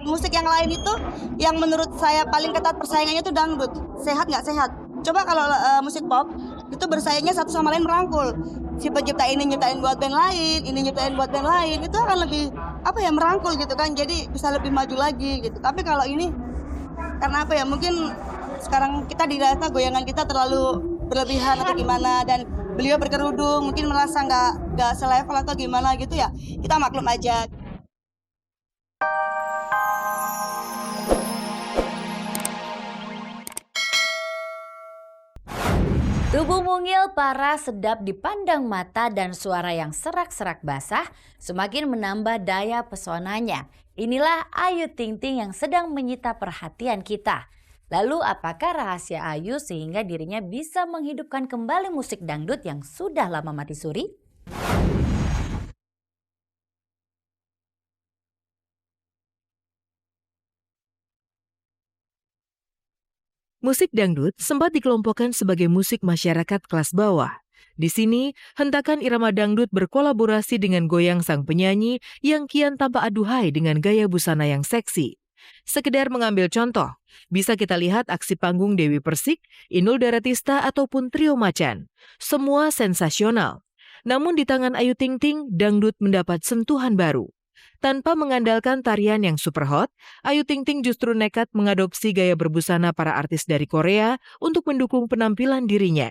musik yang lain itu yang menurut saya paling ketat persaingannya itu dangdut. Sehat nggak sehat? Coba kalau musik pop itu bersaingnya satu sama lain merangkul. Si pencipta ini nyiptain buat band lain, ini nyiptain buat band lain, itu akan lebih merangkul gitu kan. Jadi bisa lebih maju lagi gitu. Tapi kalau ini karena mungkin sekarang kita dirasa goyangan kita terlalu berlebihan atau gimana, dan beliau berkerudung mungkin merasa nggak selevel atau gimana gitu ya, kita maklum aja. Tubuh mungil, parah, sedap dipandang mata dan suara yang serak-serak basah semakin menambah daya pesonanya. Inilah Ayu Ting Ting yang sedang menyita perhatian kita. Lalu apakah rahasia Ayu sehingga dirinya bisa menghidupkan kembali musik dangdut yang sudah lama mati suri? Musik dangdut sempat dikelompokkan sebagai musik masyarakat kelas bawah. Di sini, hentakan irama dangdut berkolaborasi dengan goyang sang penyanyi yang kian tampak aduhai dengan gaya busana yang seksi. Sekedar mengambil contoh, bisa kita lihat aksi panggung Dewi Persik, Inul Daratista ataupun Trio Macan. Semua sensasional. Namun di tangan Ayu Ting Ting, dangdut mendapat sentuhan baru. Tanpa mengandalkan tarian yang super hot, Ayu Ting Ting justru nekat mengadopsi gaya berbusana para artis dari Korea untuk mendukung penampilan dirinya.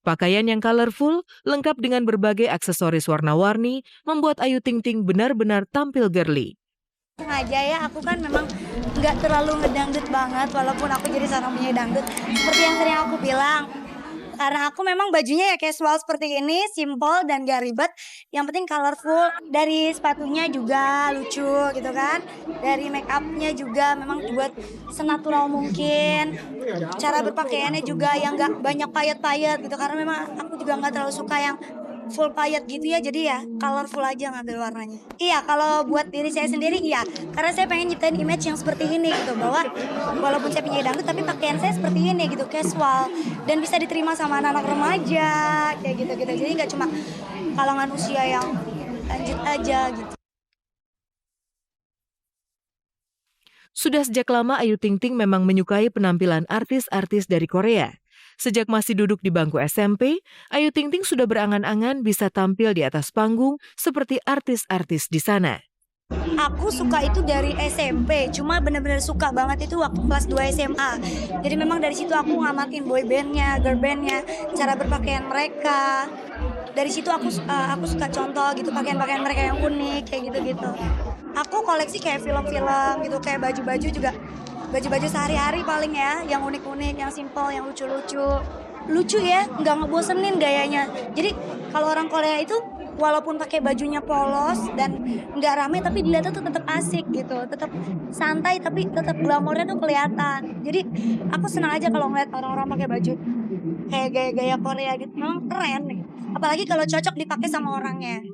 Pakaian yang colorful, lengkap dengan berbagai aksesoris warna-warni, membuat Ayu Ting Ting benar-benar tampil girly. Sengaja ya, aku kan memang nggak terlalu ngedangdut banget, walaupun aku jadi seorang penyanyi dangdut. Seperti yang sering aku bilang, karena aku memang bajunya ya casual seperti ini, simple dan gak ribet. Yang penting colorful. Dari sepatunya juga lucu gitu kan. Dari make upnya juga memang dibuat senatural mungkin. Cara berpakaiannya juga yang gak banyak payet-payet gitu. Karena memang aku juga gak terlalu suka yang full payet gitu ya, jadi ya colorful aja ngambil warnanya. Iya, kalau buat diri saya sendiri iya, karena saya pengen nyiptain image yang seperti ini gitu, bahwa walaupun saya penyanyi dangdut tapi pakaian saya seperti ini gitu, casual dan bisa diterima sama anak-anak remaja kayak gitu-gitu. Jadi nggak cuma kalangan usia yang lanjut aja gitu. Sudah sejak lama Ayu Ting Ting memang menyukai penampilan artis-artis dari Korea. Sejak masih duduk di bangku SMP, Ayu Ting Ting sudah berangan-angan bisa tampil di atas panggung seperti artis-artis di sana. Aku suka itu dari SMP, cuma bener-bener suka banget itu waktu kelas 2 SMA. Jadi memang dari situ aku ngamatin boy bandnya, girl bandnya, cara berpakaian mereka. Dari situ aku suka contoh gitu, pakaian-pakaian mereka yang unik kayak gitu-gitu. Aku koleksi kayak film-film gitu, kayak baju-baju juga. Baju-baju sehari-hari paling ya, yang unik-unik, yang simple, yang lucu-lucu. Lucu ya, nggak ngebosenin gayanya. Jadi kalau orang Korea itu walaupun pakai bajunya polos dan nggak rame, tapi dilihatnya tuh tetap asik gitu, tetap santai tapi tetap glamornya tuh kelihatan. Jadi aku senang aja kalau ngeliat orang-orang pakai baju kayak gaya-gaya Korea gitu, memang keren nih. Apalagi kalau cocok dipakai sama orangnya.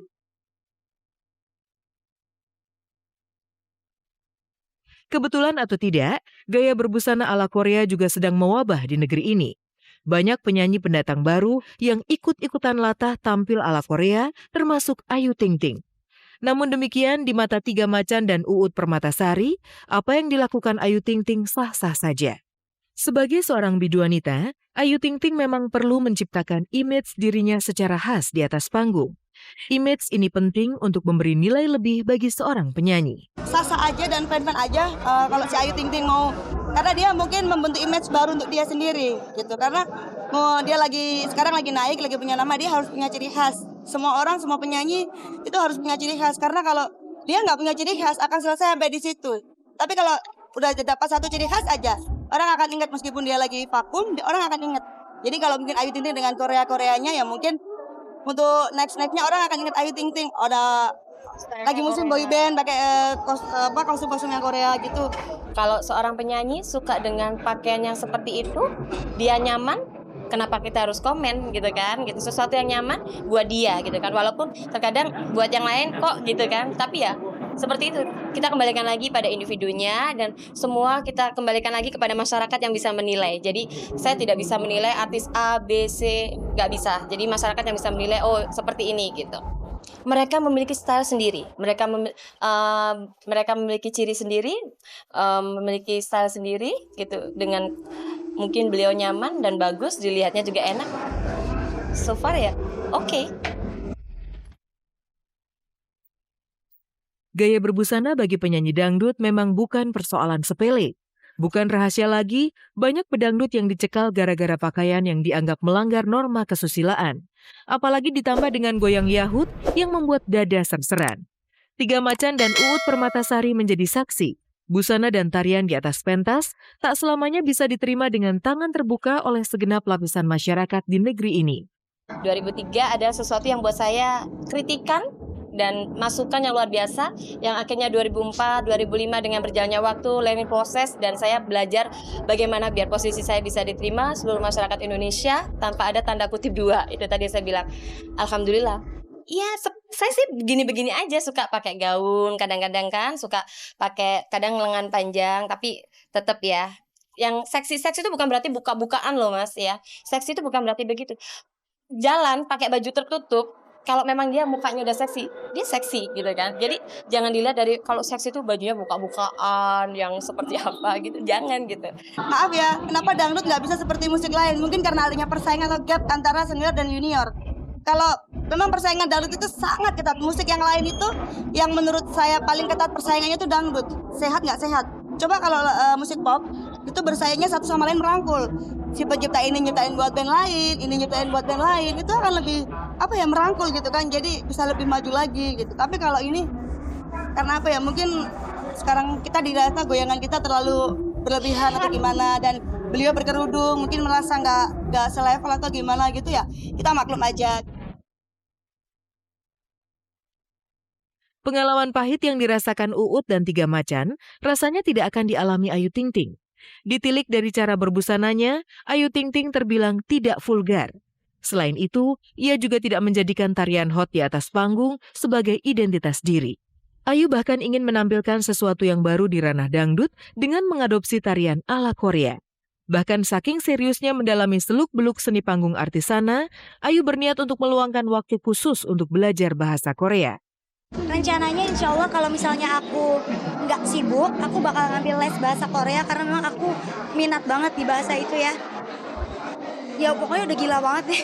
Kebetulan atau tidak, gaya berbusana ala Korea juga sedang mewabah di negeri ini. Banyak penyanyi pendatang baru yang ikut-ikutan latah tampil ala Korea, termasuk Ayu Ting Ting. Namun demikian, di mata Tiga Macan dan Uut Permatasari, apa yang dilakukan Ayu Ting Ting sah-sah saja. Sebagai seorang biduanita, Ayu Ting Ting memang perlu menciptakan image dirinya secara khas di atas panggung. Image ini penting untuk memberi nilai lebih bagi seorang penyanyi. Sah-sah aja dan fan-fan aja kalau si Ayu Ting Ting mau, karena dia mungkin membentuk image baru untuk dia sendiri gitu. Karena dia sekarang lagi naik, lagi punya nama, dia harus punya ciri khas. Semua orang, semua penyanyi itu harus punya ciri khas, karena kalau dia nggak punya ciri khas akan selesai sampai di situ. Tapi kalau udah dapat satu ciri khas aja, orang akan ingat meskipun dia lagi vakum, orang akan ingat. Jadi kalau mungkin Ayu Ting Ting dengan Korea-Koreanya ya mungkin untuk next-nya orang akan ingat Ayu Ting Ting. Ada lagi musim boy band pakai kostum-kostum yang Korea gitu. Kalau seorang penyanyi suka dengan pakaian yang seperti itu, dia nyaman, kenapa kita harus komen gitu kan? Gitu, sesuatu yang nyaman buat dia gitu kan. Walaupun terkadang buat yang lain kok gitu kan. Tapi ya seperti itu. Kita kembalikan lagi pada individunya dan semua kita kembalikan lagi kepada masyarakat yang bisa menilai. Jadi saya tidak bisa menilai artis A, B, C, nggak bisa. Jadi masyarakat yang bisa menilai, oh seperti ini gitu. Mereka memiliki style sendiri, mereka memiliki ciri sendiri, memiliki style sendiri gitu. Dengan mungkin beliau nyaman dan bagus, dilihatnya juga enak. So far ya, oke. Gaya berbusana bagi penyanyi dangdut memang bukan persoalan sepele. Bukan rahasia lagi, banyak pedangdut yang dicekal gara-gara pakaian yang dianggap melanggar norma kesusilaan. Apalagi ditambah dengan goyang Yahut yang membuat dada serseran. Tiga Macan dan Uut Permatasari menjadi saksi. Busana dan tarian di atas pentas tak selamanya bisa diterima dengan tangan terbuka oleh segenap lapisan masyarakat di negeri ini. 2003 ada sesuatu yang buat saya kritikan dan masukan yang luar biasa, yang akhirnya 2004, 2005 dengan berjalannya waktu, learning proses, dan saya belajar bagaimana biar posisi saya bisa diterima seluruh masyarakat Indonesia tanpa ada tanda kutip dua. Itu tadi saya bilang, alhamdulillah. Iya, saya sih begini-begini aja, suka pakai gaun, kadang-kadang kan suka pakai kadang lengan panjang, tapi tetap ya. Yang seksi-seksi itu bukan berarti buka-bukaan loh Mas ya. Seksi itu bukan berarti begitu. Jalan pakai baju tertutup, kalau memang dia mukanya udah seksi, dia seksi gitu kan. Jadi jangan dilihat dari kalau seksi itu bajunya buka-bukaan yang seperti apa gitu, jangan gitu. Maaf ya, kenapa dangdut nggak bisa seperti musik lain? Mungkin karena adanya persaingan atau gap antara senior dan junior. Kalau memang persaingan dangdut itu sangat ketat, musik yang lain itu yang menurut saya paling ketat persaingannya itu dangdut. Sehat nggak sehat? Coba kalau musik pop itu bersaingnya satu sama lain merangkul. Si pencipta ini nyiptain buat band lain, ini nyiptain buat band lain, itu akan lebih merangkul gitu kan, jadi bisa lebih maju lagi gitu. Tapi kalau ini karena mungkin sekarang kita dirasa goyangan kita terlalu berlebihan atau gimana, dan beliau berkerudung mungkin merasa nggak selevel atau gimana gitu ya, kita maklum aja. Pengalaman pahit yang dirasakan Uut dan Tiga Macan rasanya tidak akan dialami Ayu Ting Ting. Ditilik dari cara berbusananya, Ayu Ting Ting terbilang tidak vulgar. Selain itu, ia juga tidak menjadikan tarian hot di atas panggung sebagai identitas diri. Ayu bahkan ingin menampilkan sesuatu yang baru di ranah dangdut dengan mengadopsi tarian ala Korea. Bahkan saking seriusnya mendalami seluk-beluk seni panggung artisana, Ayu berniat untuk meluangkan waktu khusus untuk belajar bahasa Korea. Rencananya insya Allah kalau misalnya aku nggak sibuk, aku bakal ngambil les bahasa Korea karena memang aku minat banget di bahasa itu ya. Ya pokoknya udah gila banget deh.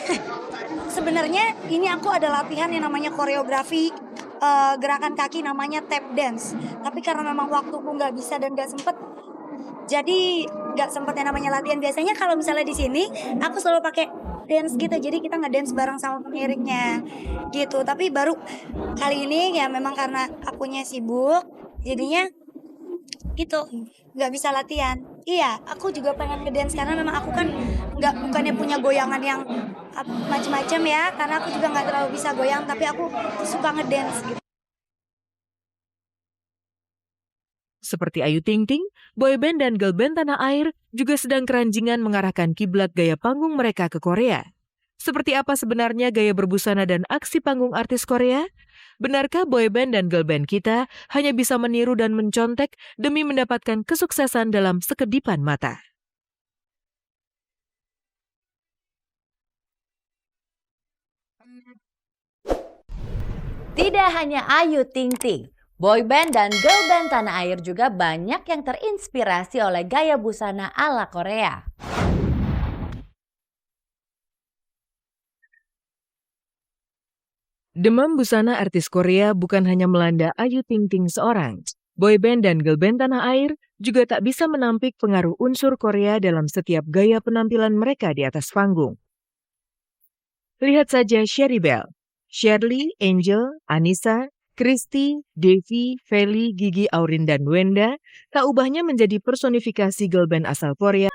Sebenarnya ini aku ada latihan yang namanya koreografi, gerakan kaki namanya tap dance. Tapi karena memang waktuku nggak bisa dan nggak sempet, jadi nggak sempet yang namanya latihan. Biasanya kalau misalnya di sini aku selalu pakai dance gitu, jadi kita ngedance bareng sama pengiringnya gitu. Tapi baru kali ini ya memang karena akunya sibuk, jadinya gitu nggak bisa latihan. Iya, aku juga pengen ngedance karena memang aku kan bukannya punya goyangan yang macam-macam ya, karena aku juga nggak terlalu bisa goyang, tapi aku suka ngedance gitu. Seperti Ayu Ting Ting, boyband dan girlband tanah air juga sedang keranjingan mengarahkan kiblat gaya panggung mereka ke Korea. Seperti apa sebenarnya gaya berbusana dan aksi panggung artis Korea? Benarkah boyband dan girlband kita hanya bisa meniru dan mencontek demi mendapatkan kesuksesan dalam sekedipan mata? Tidak hanya Ayu Ting Ting, boyband dan girlband tanah air juga banyak yang terinspirasi oleh gaya busana ala Korea. Demam busana artis Korea bukan hanya melanda Ayu Ting Ting seorang. Boyband dan girlband tanah air juga tak bisa menampik pengaruh unsur Korea dalam setiap gaya penampilan mereka di atas panggung. Lihat saja Sherry Bell, Shirley, Angel, Anissa, Christy, Devi, Feli, Gigi, Aurin, dan Wenda tak ubahnya menjadi personifikasi girlband asal Korea